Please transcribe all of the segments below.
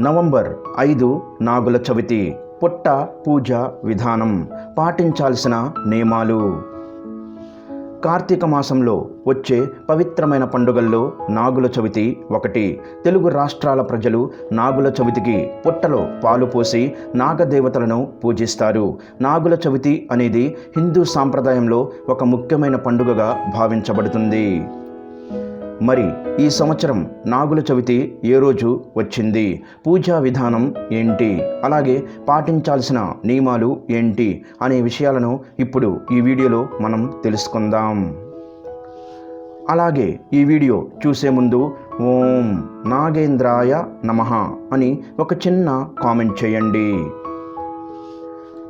November 5 Nagula Chavithi. పుట్ట పూజ విధానం, పాటించాల్సిన నియమాలు. కార్తీక మాసంలో వచ్చే పవిత్రమైన పండుగల్లో నాగుల చవితి ఒకటి. తెలుగు రాష్ట్రాల ప్రజలు నాగుల చవితికి పుట్టలో పాలు పోసి నాగదేవతలను పూజిస్తారు. నాగుల చవితి అనేది హిందూ సాంప్రదాయంలో ఒక ముఖ్యమైన పండుగగా భావించబడుతుంది. మరి ఈ సంవత్సరం నాగుల చవితి ఏ రోజు వచ్చింది, పూజా విధానం ఏంటి, అలాగే పాటించాల్సిన నియమాలు ఏంటి అనే విషయాలను ఇప్పుడు ఈ వీడియోలో మనం తెలుసుకుందాం. అలాగే ఈ వీడియో చూసే ముందు ఓం నాగేంద్రాయ నమః అని ఒక చిన్న కామెంట్ చేయండి.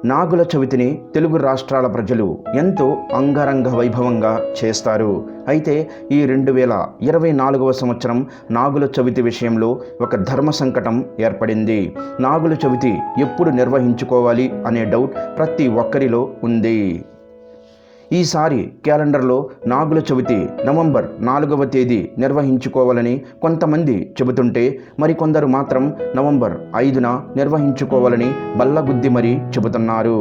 నాగుల చవితిని తెలుగు రాష్ట్రాల ప్రజలు ఎంతో అంగరంగ వైభవంగా చేస్తారు. అయితే ఈ 2024వ సంవత్సరం నాగుల చవితి విషయంలో ఒక ధర్మ సంకటం ఏర్పడింది. నాగుల చవితి ఎప్పుడు నిర్వహించుకోవాలి అనే డౌట్ ప్రతి ఒక్కరిలో ఉంది. ఈసారి క్యాలెండర్లో నాగుల చవితి నవంబర్ 4వ తేదీ నిర్వహించుకోవాలని కొంతమంది చెబుతుంటే, మరికొందరు మాత్రం నవంబర్ 5న నిర్వహించుకోవాలని బల్లగుద్ది మరీ చెబుతున్నారు.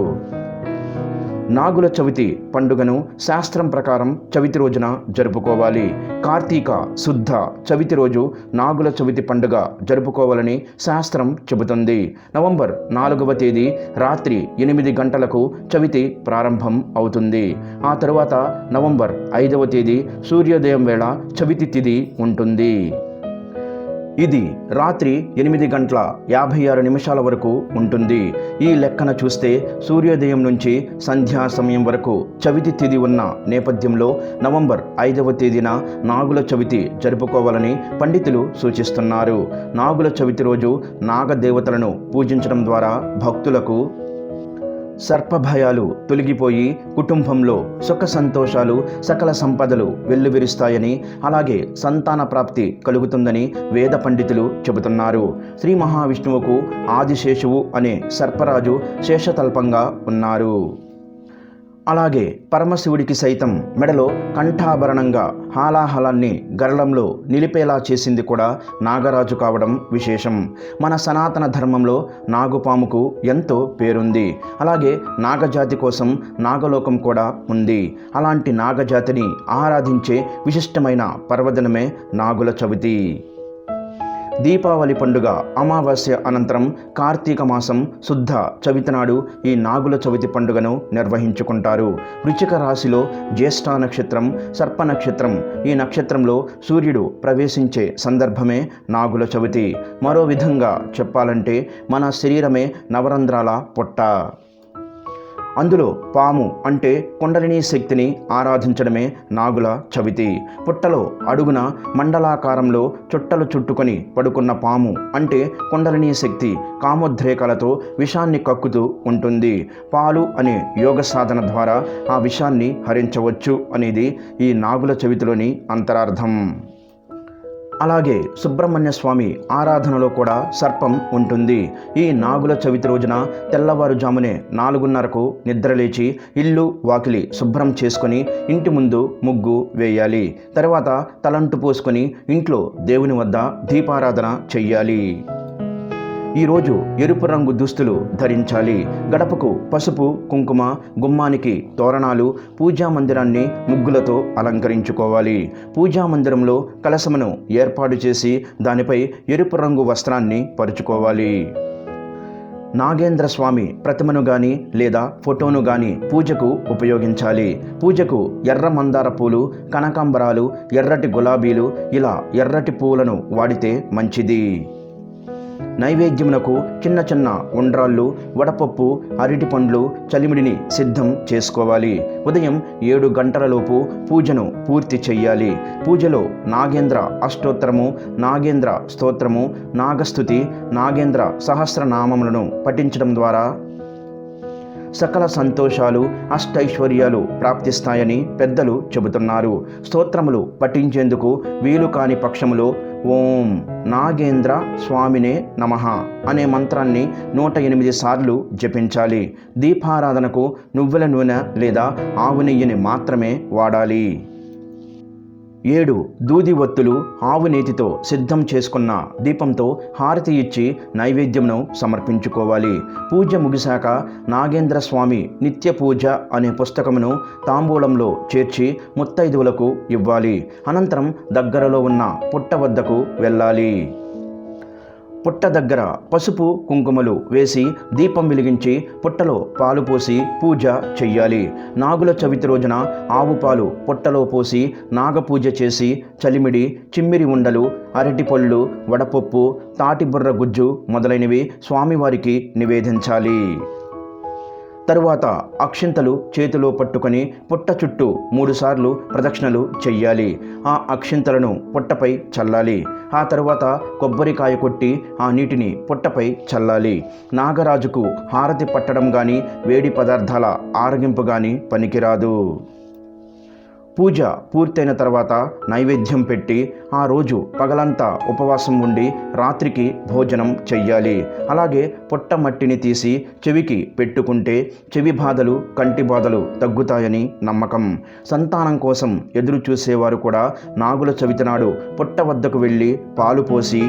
నాగుల చవితి పండుగను శాస్త్రం ప్రకారం చవితి రోజున జరుపుకోవాలి. కార్తీక శుద్ధ చవితి రోజు నాగుల చవితి పండుగ జరుపుకోవాలని శాస్త్రం చెబుతుంది. నవంబర్ 4వ తేదీ రాత్రి 8 గంటలకు చవితి ప్రారంభం అవుతుంది. ఆ తరువాత నవంబర్ 5వ తేదీ సూర్యోదయం వేళ చవితి తిథి ఉంటుంది. ఇది రాత్రి 8:56 వరకు ఉంటుంది. ఈ లెక్కన చూస్తే సూర్యోదయం నుంచి సంధ్యా సమయం వరకు చవితి తిథి ఉన్న నేపథ్యంలో నవంబర్ 5వ తేదీన నాగుల చవితి జరుపుకోవాలని పండితులు సూచిస్తున్నారు. నాగుల చవితి రోజు నాగదేవతలను పూజించడం ద్వారా భక్తులకు సర్పభయాలు తొలగిపోయి కుటుంబంలో సుఖ సంతోషాలు, సకల సంపదలు వెల్లువిరుస్తాయని, అలాగే సంతాన ప్రాప్తి కలుగుతుందని వేద పండితులు చెబుతున్నారు. శ్రీ మహావిష్ణువుకు ఆదిశేషువు అనే సర్పరాజు శేషతల్పంగా ఉన్నారు. అలాగే పరమశివుడికి సైతం మెడలో కంఠాభరణంగా హాలాహలాన్ని గరళంలో నిలిపేలా చేసింది కూడా నాగరాజు కావడం విశేషం. మన సనాతన ధర్మంలో నాగుపాముకు ఎంతో పేరుంది. అలాగే నాగజాతి కోసం నాగలోకం కూడా ఉంది. అలాంటి నాగజాతిని ఆరాధించే విశిష్టమైన పర్వదినమే నాగుల చవితి. దీపావళి పండుగ అమావాస్య అనంతరం కార్తీక మాసం శుద్ధ చవితి నాడు ఈ నాగుల చవితి పండుగను నిర్వహించుకుంటారు. వృశ్చిక రాశిలో జ్యేష్ఠ నక్షత్రం, సర్ప నక్షత్రం, ఈ నక్షత్రంలో సూర్యుడు ప్రవేశించే సందర్భమే నాగుల చవితి. మరో విధంగా చెప్పాలంటే మన శరీరమే నవరంధ్రాల పుట్ట. అందులో పాము అంటే కుండలినీ శక్తిని ఆరాధించడమే నాగుల చవితి. పుట్టలో అడుగున మండలాకారంలో చుట్టలు చుట్టుకొని పడుకున్న పాము అంటే కుండలినీ శక్తి కామోద్రేకాలతో విషాన్ని కక్కుతూ ఉంటుంది. పాలు అనే యోగ సాధన ద్వారా ఆ విషాన్ని హరించవచ్చు అనేది ఈ నాగుల చవితిలోని అంతరార్థం. అలాగే సుబ్రహ్మణ్య స్వామి ఆరాధనలో కూడా సర్పం ఉంటుంది. ఈ నాగుల చవితి రోజున తెల్లవారుజామునే 4:30కు నిద్రలేచి ఇల్లు వాకిలి శుభ్రం చేసుకొని ఇంటి ముందు ముగ్గు వేయాలి. తర్వాత తలంటు పోసుకొని ఇంట్లో దేవుని వద్ద దీపారాధన చెయ్యాలి. ఈరోజు ఎరుపు రంగు దుస్తులు ధరించాలి. గడపకు పసుపు కుంకుమ, గుమ్మానికి తోరణాలు, పూజా మందిరాన్ని ముగ్గులతో అలంకరించుకోవాలి. పూజా మందిరంలో కలశమును ఏర్పాటు చేసి దానిపై ఎరుపు రంగు వస్త్రాన్ని పరుచుకోవాలి. నాగేంద్ర స్వామి ప్రతిమను గాని లేదా ఫోటోను గాని పూజకు ఉపయోగించాలి. పూజకు ఎర్ర మందార పూలు, కనకాంబరాలు, ఎర్రటి గులాబీలు, ఇలా ఎర్రటి పూలను వాడితే మంచిది. నైవేద్యమునకు చిన్న చిన్న ఉండ్రాళ్ళు, వడపప్పు, అరటి పండ్లు, చలిమిడిని సిద్ధం చేసుకోవాలి. ఉదయం 7 గంటలలోపు పూజను పూర్తి చెయ్యాలి. పూజలో నాగేంద్ర అష్టోత్తరము, నాగేంద్ర స్తోత్రము, నాగస్తుతి, నాగేంద్ర సహస్రనామములను పఠించడం ద్వారా సకల సంతోషాలు, అష్టైశ్వర్యాలు ప్రాప్తిస్తాయని పెద్దలు చెబుతున్నారు. స్తోత్రములు పఠించేందుకు వీలు కాని పక్షములో ఓం నాగేంద్ర స్వామినే నమః అనే మంత్రాన్ని 108 సార్లు జపించాలి. దీపారాధనకు నువ్వుల నూనె లేదా ఆవు నెయ్యిని మాత్రమే వాడాలి. 7 దూది ఒత్తులు ఆవు నేతితో సిద్ధం చేసుకున్న దీపంతో హారతి ఇచ్చి నైవేద్యంను సమర్పించుకోవాలి. పూజ ముగిశాక నాగేంద్ర స్వామి నిత్య పూజ అనే పుస్తకమును తాంబూలంలో చేర్చి ముత్తైదువులకు ఇవ్వాలి. అనంతరం దగ్గరలో ఉన్న పుట్ట వద్దకు వెళ్ళాలి. పుట్ట దగ్గర పసుపు కుంకుమలు వేసి దీపం వెలిగించి పుట్టలో పాలు పోసి పూజ చెయ్యాలి. నాగుల చవితి రోజున ఆవు పాలు పుట్టలో పోసి నాగపూజ చేసి చలిమిడి, చిమ్మిరి ఉండలు, అరటిపళ్ళు, వడపప్పు, తాటిబుర్ర గుజ్జు మొదలైనవి స్వామివారికి నివేదించాలి. తరువాత అక్షింతలు చేతిలో పట్టుకొని పుట్ట చుట్టూ 3 సార్లు ప్రదక్షిణలు చెయ్యాలి. ఆ అక్షింతలను పుట్టపై చల్లాలి. ఆ తరువాత కొబ్బరికాయ కొట్టి ఆ నీటిని పుట్టపై చల్లాలి. నాగరాజుకు హారతి పట్టడం కానీ వేడి పదార్థాల ఆరగింపు కానీ పనికిరాదు. పూజ పూర్తయిన తర్వాత నైవేద్యం పెట్టి ఆ రోజు పగలంతా ఉపవాసం ఉండి రాత్రికి భోజనం చెయ్యాలి. అలాగే పుట్ట మట్టిని తీసి చెవికి పెట్టుకుంటే చెవి బాధలు, కంటి బాధలు తగ్గుతాయని నమ్మకం. సంతానం కోసం ఎదురు చూసేవారు కూడా నాగుల చవితి నాడు పుట్ట వద్దకు వెళ్ళి పాలు పోసి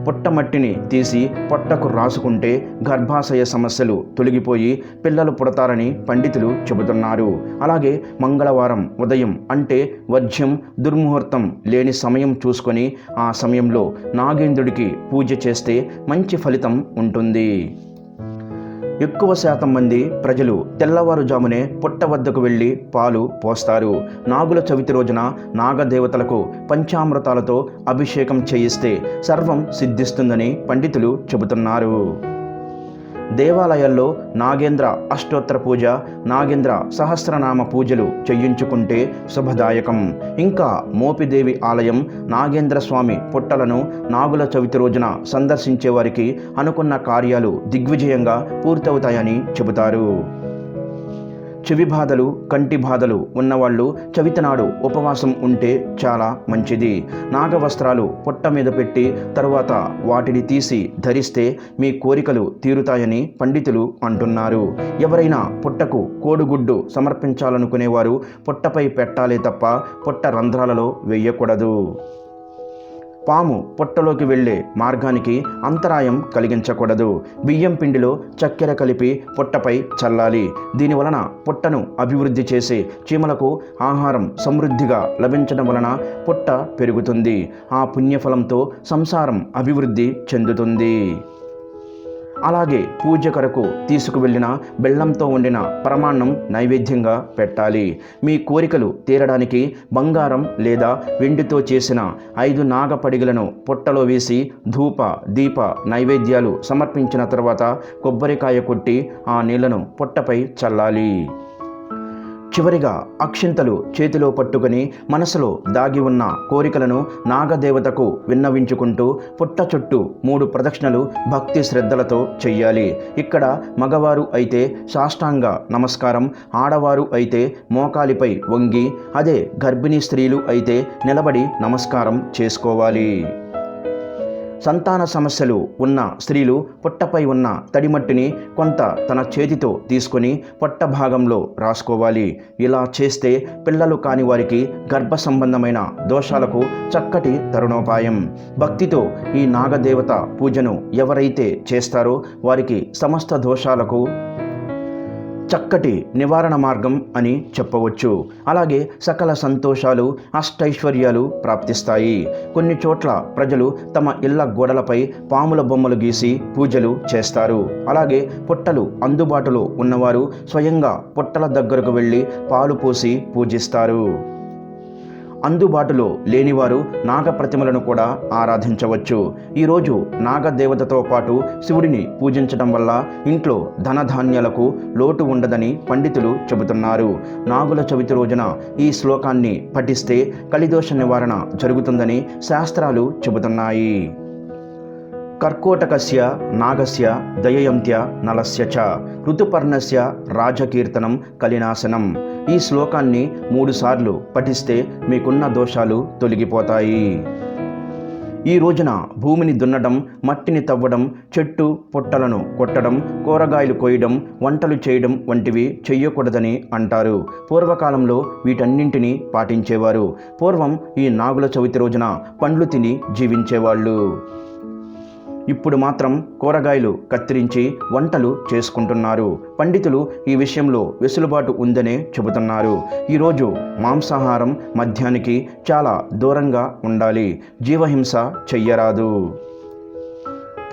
పుట్టమట్టిని తీసి పొట్టకు రాసుకుంటే గర్భాశయ సమస్యలు తొలగిపోయి పిల్లలు పుడతారని పండితులు చెబుతున్నారు. అలాగే మంగళవారం ఉదయం అంటే వర్జ్యం దుర్ముహూర్తం లేని సమయం చూసుకొని ఆ సమయంలో నాగేంద్రుడికి పూజ చేస్తే మంచి ఫలితం ఉంటుంది. ఎక్కువ శాతం మంది ప్రజలు తెల్లవారుజామునే పుట్ట వద్దకు వెళ్ళి పాలు పోస్తారు. నాగుల చవితి రోజున నాగదేవతలకు పంచామృతాలతో అభిషేకం చేయిస్తే సర్వం సిద్ధిస్తుందని పండితులు చెబుతున్నారు. దేవాలయాల్లో నాగేంద్ర అష్టోత్తర పూజ, నాగేంద్ర సహస్రనామ పూజలు చేయించుకుంటే శుభదాయకం. ఇంకా మోపిదేవి ఆలయం, నాగేంద్ర స్వామి పుట్టలను నాగుల చవితి రోజున సందర్శించే వారికి అనుకున్న కార్యాలు దిగ్విజయంగా పూర్తవుతాయని చెబుతారు. చెవి బాధలు, కంటి బాధలు ఉన్నవాళ్ళు చవితి నాడు ఉపవాసం ఉంటే చాలా మంచిది. నాగవస్త్రాలు పుట్ట మీద పెట్టి తరువాత వాటిని తీసి ధరిస్తే మీ కోరికలు తీరుతాయని పండితులు అంటున్నారు. ఎవరైనా పుట్టకు కోడిగుడ్డు సమర్పించాలనుకునేవారు పుట్టపై పెట్టాలే తప్ప పుట్ట రంధ్రాలలో వేయకూడదు. పాము పుట్టలోకి వెళ్ళే మార్గానికి అంతరాయం కలిగించకూడదు. బియ్యం పిండిలో చక్కెర కలిపి పుట్టపై చల్లాలి. దీనివలన పుట్టను అభివృద్ధి చేసి చీమలకు ఆహారం సమృద్ధిగా లభించడం వలన పుట్ట పెరుగుతుంది. ఆ పుణ్యఫలంతో సంసారం అభివృద్ధి చెందుతుంది. అలాగే పూజ కొరకు తీసుకువెళ్ళిన బెల్లంతో వండిన పరమాన్నం నైవేద్యంగా పెట్టాలి. మీ కోరికలు తీరడానికి బంగారం లేదా వెండితో చేసిన 5 నాగపడిగలను పుట్టలో వేసి ధూప, దీప నైవేద్యాలు సమర్పించిన తర్వాత కొబ్బరికాయ కొట్టి ఆ నీళ్లను పుట్టపై చల్లాలి. చివరిగా అక్షింతలు చేతిలో పట్టుకొని మనసులో దాగి ఉన్న కోరికలను నాగదేవతకు విన్నవించుకుంటూ పుట్ట చుట్టూ 3 ప్రదక్షిణలు భక్తి శ్రద్ధలతో చెయ్యాలి. ఇక్కడ మగవారు అయితే సాష్టాంగ నమస్కారం, ఆడవారు అయితే మోకాలిపై వంగి, అదే గర్భిణీ స్త్రీలు అయితే నిలబడి నమస్కారం చేసుకోవాలి. సంతాన సమస్యలు ఉన్న స్త్రీలు పుట్టపై ఉన్న తడిమట్టిని కొంత తన చేతితో తీసుకొని పొట్ట భాగంలో రాసుకోవాలి. ఇలా చేస్తే పిల్లలు కాని వారికి గర్భ సంబంధమైన దోషాలకు చక్కటి తరుణోపాయం. భక్తితో ఈ నాగదేవత పూజను ఎవరైతే చేస్తారో వారికి సమస్త దోషాలకు చక్కటి నివారణ మార్గం అని చెప్పవచ్చు. అలాగే సకల సంతోషాలు, అష్టైశ్వర్యాలు ప్రాప్తిస్తాయి. కొన్ని చోట్ల ప్రజలు తమ ఇళ్ల గోడలపై పాముల బొమ్మలు గీసి పూజలు చేస్తారు. అలాగే పుట్టలు అందుబాటులో ఉన్నవారు స్వయంగా పుట్టల దగ్గరకు వెళ్ళి పాలు పోసి పూజిస్తారు. అందుబాటులో లేనివారు నాగప్రతిమలను కూడా ఆరాధించవచ్చు. ఈరోజు నాగదేవతతో పాటు శివుడిని పూజించడం వల్ల ఇంట్లో ధనధాన్యాలకు లోటు ఉండదని పండితులు చెబుతున్నారు. నాగుల చవితి రోజున ఈ శ్లోకాన్ని పఠిస్తే కలిదోష నివారణ జరుగుతుందని శాస్త్రాలు చెబుతున్నాయి. కర్కోటకస్య నాగస్య దయయంత్య నలస్య చ ఋతుపర్ణస్య రాజకీర్తనం కలినాశనం. ఈ శ్లోకాన్ని 3 సార్లు పఠిస్తే మీకున్న దోషాలు తొలగిపోతాయి. ఈ రోజున భూమిని దున్నడం, మట్టిని తవ్వడం, చెట్టు పుట్టలను కొట్టడం, కూరగాయలు కోయడం, వంటలు చేయడం వంటివి చెయ్యకూడదని అంటారు. పూర్వకాలంలో వీటన్నింటినీ పాటించేవారు. పూర్వం ఈ నాగుల చవితి రోజున పండ్లు తిని జీవించేవాళ్ళు. ఇప్పుడు మాత్రం కూరగాయలు కత్తిరించి వంటలు చేసుకుంటున్నారు. పండితులు ఈ విషయంలో వెసులుబాటు ఉందనే చెబుతున్నారు. ఈరోజు మాంసాహారం మద్యానికి చాలా దూరంగా ఉండాలి. జీవహింస చెయ్యరాదు.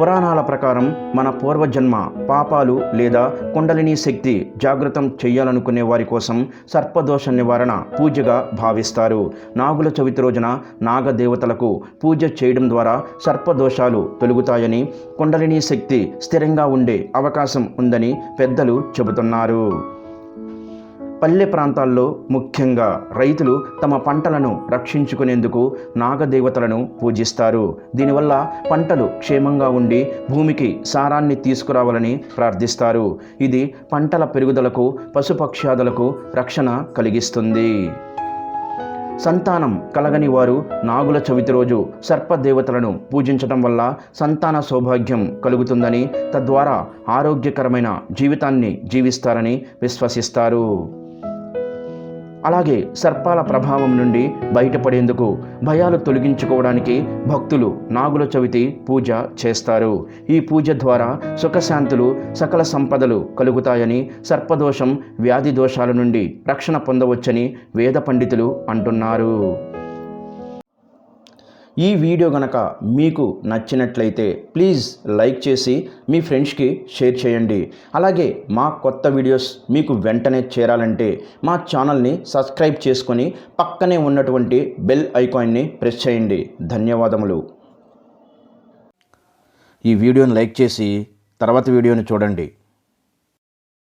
పురాణాల ప్రకారం మన పూర్వజన్మ పాపాలు లేదా కుండలిని శక్తి జాగృతం చేయాలనుకునే వారి కోసం సర్పదోష నివారణ పూజగా భావిస్తారు. నాగుల చవితి రోజున నాగదేవతలకు పూజ చేయడం ద్వారా సర్పదోషాలు తొలగుతాయని, కుండలిని శక్తి స్థిరంగా ఉండే అవకాశం ఉందని పెద్దలు చెబుతున్నారు. పల్లె ప్రాంతాల్లో ముఖ్యంగా రైతులు తమ పంటలను రక్షించుకునేందుకు నాగదేవతలను పూజిస్తారు. దీనివల్ల పంటలు క్షేమంగా ఉండి భూమికి సారాన్ని తీసుకురావాలని ప్రార్థిస్తారు. ఇది పంటల పెరుగుదలకు, పశుపక్ష్యాదులకు రక్షణ కలిగిస్తుంది. సంతానం కలగని వారు నాగుల చవితి రోజు సర్పదేవతలను పూజించడం వల్ల సంతాన సౌభాగ్యం కలుగుతుందని, తద్వారా ఆరోగ్యకరమైన జీవితాన్ని జీవిస్తారని విశ్వసిస్తారు. అలాగే సర్పాల ప్రభావం నుండి బయటపడేందుకు, భయాలు తొలగించుకోవడానికి భక్తులు నాగుల చవితి పూజ చేస్తారు. ఈ పూజ ద్వారా సుఖశాంతులు, సకల సంపదలు కలుగుతాయని, సర్పదోషం, వ్యాధి దోషాల నుండి రక్షణ పొందవచ్చని వేద పండితులు అంటున్నారు. ఈ వీడియో గనక మీకు నచ్చినట్లయితే ప్లీజ్ లైక్ చేసి మీ ఫ్రెండ్స్కి షేర్ చేయండి. అలాగే మా కొత్త వీడియోస్ మీకు వెంటనే చేరాలంటే మా ఛానల్ని సబ్స్క్రైబ్ చేసుకొని పక్కనే ఉన్నటువంటి బెల్ ఐకాన్ని ప్రెస్ చేయండి. ధన్యవాదములు. ఈ వీడియోని లైక్ చేసి తర్వాత వీడియోని చూడండి.